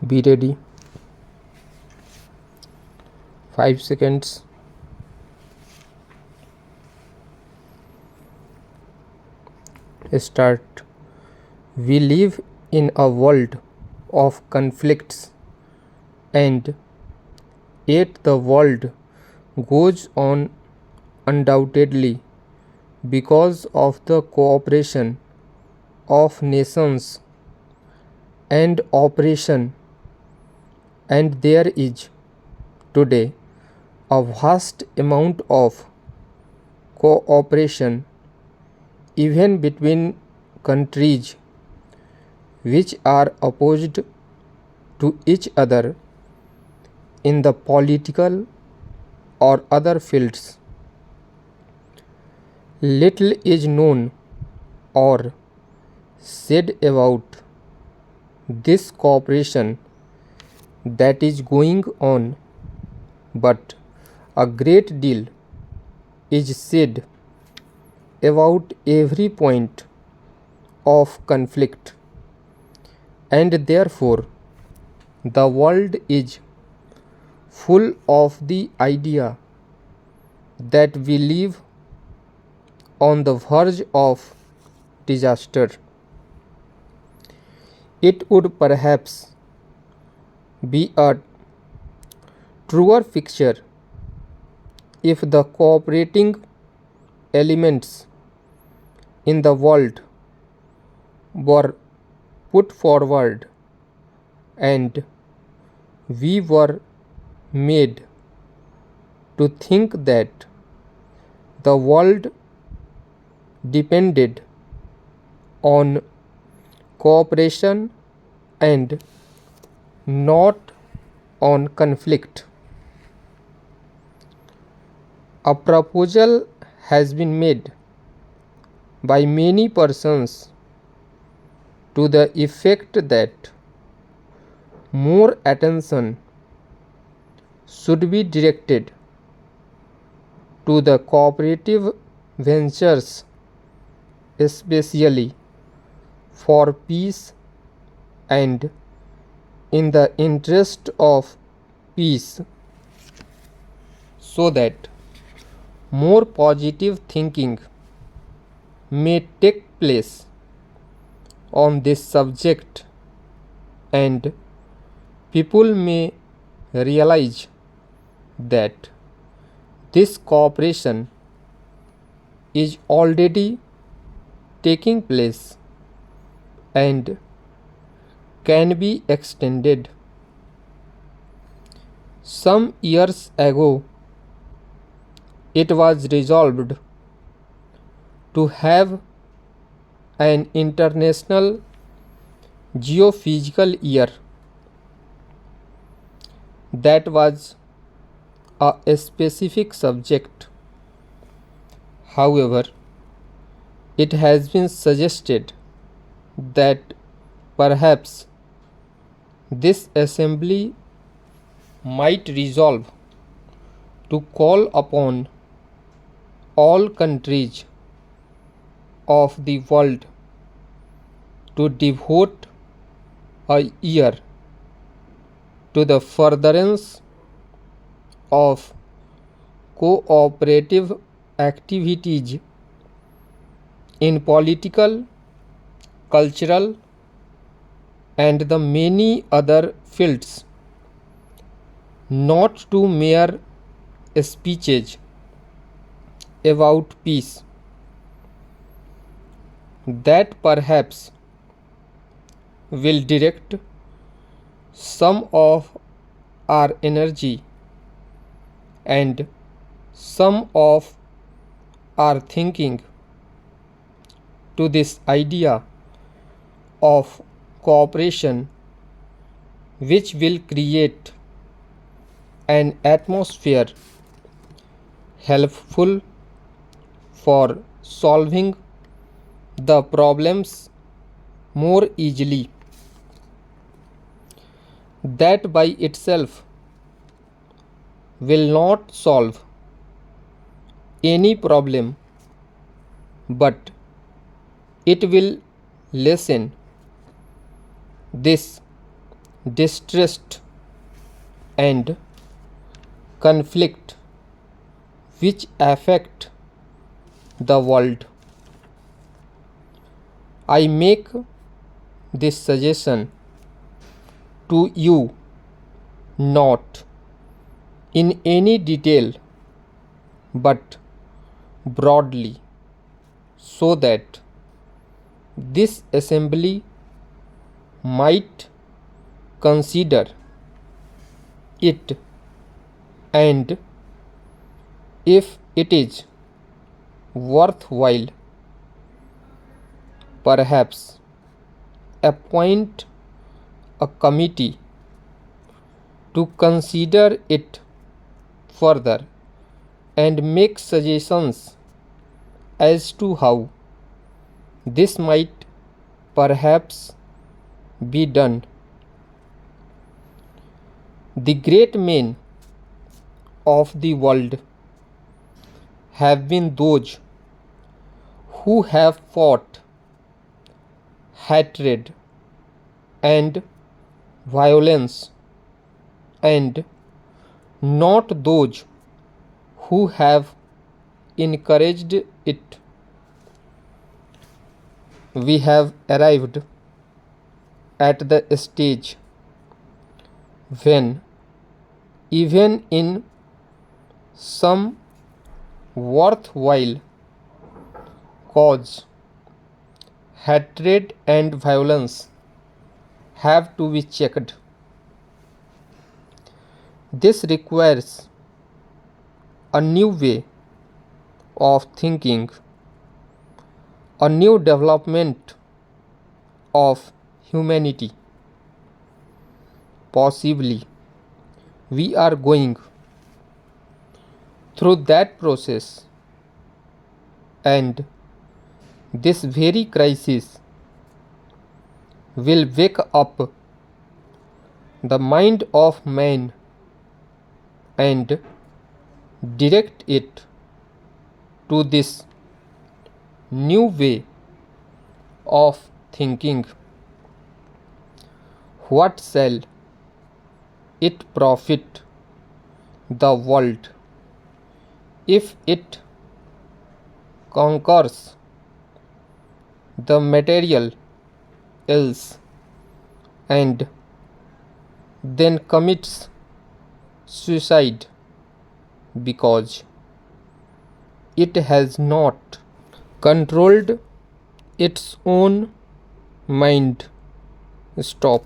Be ready. 5 seconds. Start. We live in a world of conflicts, and yet the world goes on undoubtedly because of the cooperation of nations and operation, and there is today a vast amount of cooperation even between countries which are opposed to each other in the political or other fields. Little is known or said about this cooperation that is going on, but a great deal is said about every point of conflict, and therefore the world is full of the idea that we live on the verge of disaster. It would perhaps be a truer picture if the cooperating elements in the world were put forward and we were made to think that the world depended on cooperation and not on conflict. A proposal has been made by many persons to the effect that more attention should be directed to the cooperative ventures, especially for peace and in the interest of peace, so that more positive thinking may take place on this subject and people may realize that this cooperation is already taking place and can be extended. Some years ago, it was resolved to have an international geophysical year that was a specific subject. However, it has been suggested that perhaps this assembly might resolve to call upon all countries of the world to devote a year to the furtherance of cooperative activities in political, cultural, and the many other fields, not to mere speeches about peace, that perhaps will direct some of our energy and some of our thinking to this idea of cooperation, which will create an atmosphere helpful for solving the problems more easily. That by itself will not solve any problem, but it will lessen this distrust, and conflict which affect the world. I make this suggestion to you not in any detail but broadly, so that this assembly might consider it, and if it is worthwhile, perhaps appoint a committee to consider it further and make suggestions as to how this might perhaps be done. The great men of the world have been those who have fought hatred and violence, and not those who have encouraged it. We have arrived at the stage when, even in some worthwhile cause, hatred and violence have to be checked. This requires a new way of thinking, a new development of humanity. Possibly, we are going through that process, and this very crisis will wake up the mind of man and direct it to this new way of thinking. What shall it profit the world if it conquers the material ills and then commits suicide because it has not controlled its own mind? Stop.